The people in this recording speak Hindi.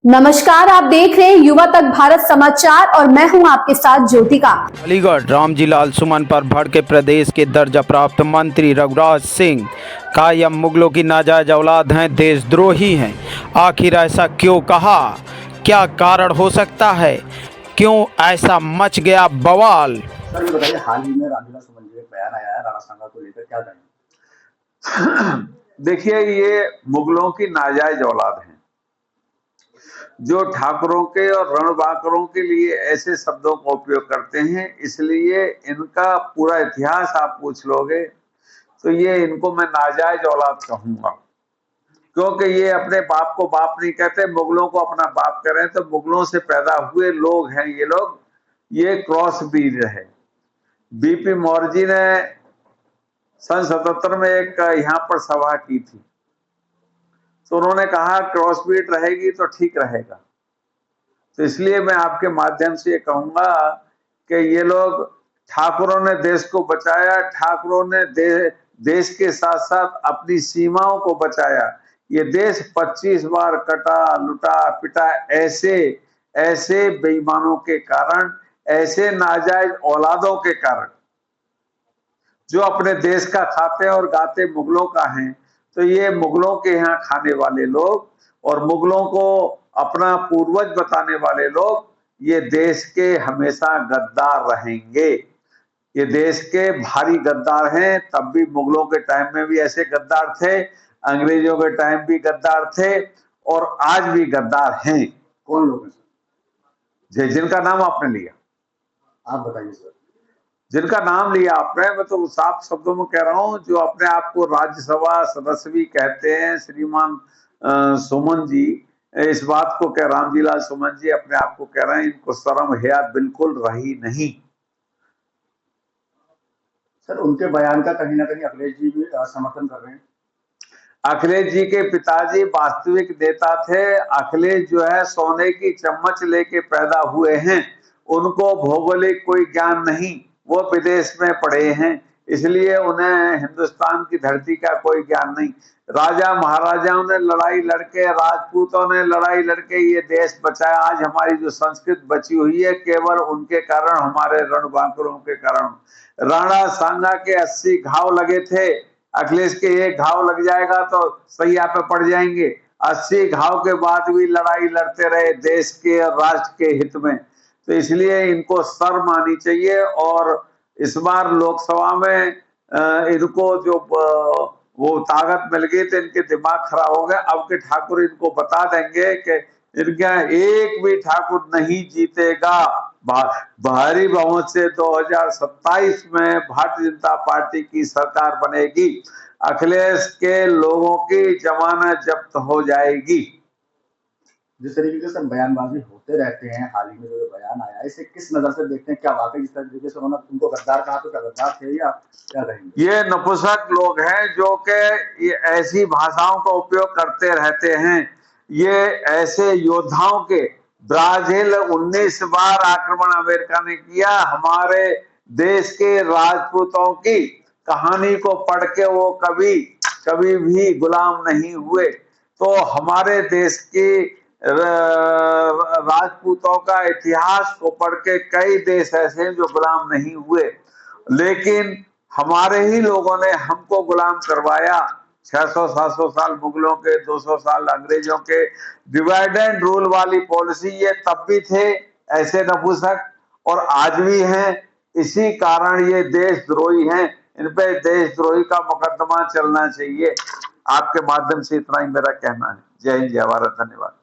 नमस्कार, आप देख रहे हैं युवा तक भारत समाचार और मैं हूं आपके साथ ज्योतिका। अलीगढ़ रामजी लाल सुमन पर भड़के प्रदेश के दर्जा प्राप्त मंत्री रघुराज सिंह का यह मुगलों की नाजायज औलाद हैं, देशद्रोही हैं। आखिर ऐसा क्यों कहा? क्या कारण हो सकता है? क्यों ऐसा मच गया बवाल? सर ये बताइए, हाल ही में रामजी लाल सुमन जी एक बयान आया है राणा सांगा को लेकर, क्या कहेंगे? देखिए, ये मुगलों की नाजायज औलाद हैं जो ठाकुरों के और रणबांकुरों के लिए ऐसे शब्दों का उपयोग करते हैं। इसलिए इनका पूरा इतिहास आप पूछ लोगे तो ये इनको मैं नाजायज औलाद कहूंगा, क्योंकि ये अपने बाप को बाप नहीं कहते, मुगलों को अपना बाप कह रहे हैं। तो मुगलों से पैदा हुए लोग हैं ये लोग, ये क्रॉस ब्रीड है। बीपी मौर्य जी ने सन 77 में एक यहाँ पर सभा की थी, तो उन्होंने कहा क्रॉस ब्रीड रहेगी तो ठीक रहेगा। तो इसलिए मैं आपके माध्यम से ये कहूंगा कि ये लोग, ठाकुरों ने देश को बचाया, ठाकुरों ने देश के साथ साथ अपनी सीमाओं को बचाया। ये देश 25 बार कटा, लुटा, पिटा, ऐसे बेईमानों के कारण, ऐसे नाजायज औलादों के कारण जो अपने देश का खाते हैं और गाते मुगलों का हैं। तो ये मुगलों के यहाँ खाने वाले लोग और मुगलों को अपना पूर्वज बताने वाले लोग, ये देश के हमेशा गद्दार रहेंगे। ये देश के भारी गद्दार हैं। तब भी मुगलों के टाइम में भी ऐसे गद्दार थे, अंग्रेजों के टाइम भी गद्दार थे और आज भी गद्दार हैं। कौन लोग हैं सर? जिनका नाम आपने लिया, आप बताइए सर। जिनका नाम लिया आपने, मैं तो साफ शब्दों में कह रहा हूं, जो अपने आप को राज्यसभा सदस्य भी कहते हैं, श्रीमान सुमन जी, इस बात को कह, रामजी लाल सुमन जी अपने आप को कह रहे हैं, इनको शर्म हया बिल्कुल रही नहीं। सर उनके बयान का कहीं ना कहीं अखिलेश जी भी समर्थन कर रहे हैं। अखिलेश जी के पिताजी वास्तविक नेता थे। अखिलेश जो है सोने की चम्मच लेके पैदा हुए हैं, उनको भौगोलिक कोई ज्ञान नहीं, वो विदेश में पढ़े हैं, इसलिए उन्हें हिंदुस्तान की धरती का कोई ज्ञान नहीं। राजा महाराजाओं ने लड़ाई लड़के, राजपूतों ने लड़ाई लड़के ये देश बचाया। आज हमारी जो संस्कृति बची हुई है केवल उनके कारण, हमारे रणबांकुरों के कारण। राणा सांगा के 80 घाव लगे थे, अखिलेश के एक घाव लग जाएगा तो सैया पे पड़ जाएंगे। 80 घाव के बाद भी लड़ाई लड़ते रहे देश के और राष्ट्र के हित में। तो इसलिए इनको शर्म आनी चाहिए। और इस बार लोकसभा में इनको जो वो ताकत मिल गई तो इनके दिमाग खराब हो गए। अब के ठाकुर इनको बता देंगे कि इनका एक भी ठाकुर नहीं जीतेगा। भारी बहुमत से 2027 में भारतीय जनता पार्टी की सरकार बनेगी। अखिलेश के लोगों की जमानत जब्त हो जाएगी। जिस तरीके से सर बयानबाजी होते रहते हैं, हाल ही में जो बयान आया है, इसे किस नजर से देखते हैं? क्या वाकई जिस तरीके से उन्होंने उनको गद्दार कहा, तो क्या गद्दार थे या क्या कहेंगे? ये नपुंसक लोग हैं जो कि ये ऐसी भाषाओं का उपयोग करते रहते हैं। ये ऐसे योद्धाओं के, ब्राजील 19 बार आक्रमण अमेरिका ने किया, हमारे देश के राजपूतों की कहानी को पढ़ के वो कभी भी गुलाम नहीं हुए। तो हमारे देश की राजपूतों का इतिहास को पढ़ के कई देश ऐसे हैं जो गुलाम नहीं हुए, लेकिन हमारे ही लोगों ने हमको गुलाम करवाया। 600-700 साल मुगलों के, 200 साल अंग्रेजों के। डिवाइड एंड रूल वाली पॉलिसी ये तब भी थे ऐसे नपुंसक, और आज भी हैं। इसी कारण ये देशद्रोही हैं, इन पे देशद्रोही का मुकदमा चलना चाहिए। आपके माध्यम से इतना ही मेरा कहना है। जय हिंद, जय भारत, धन्यवाद।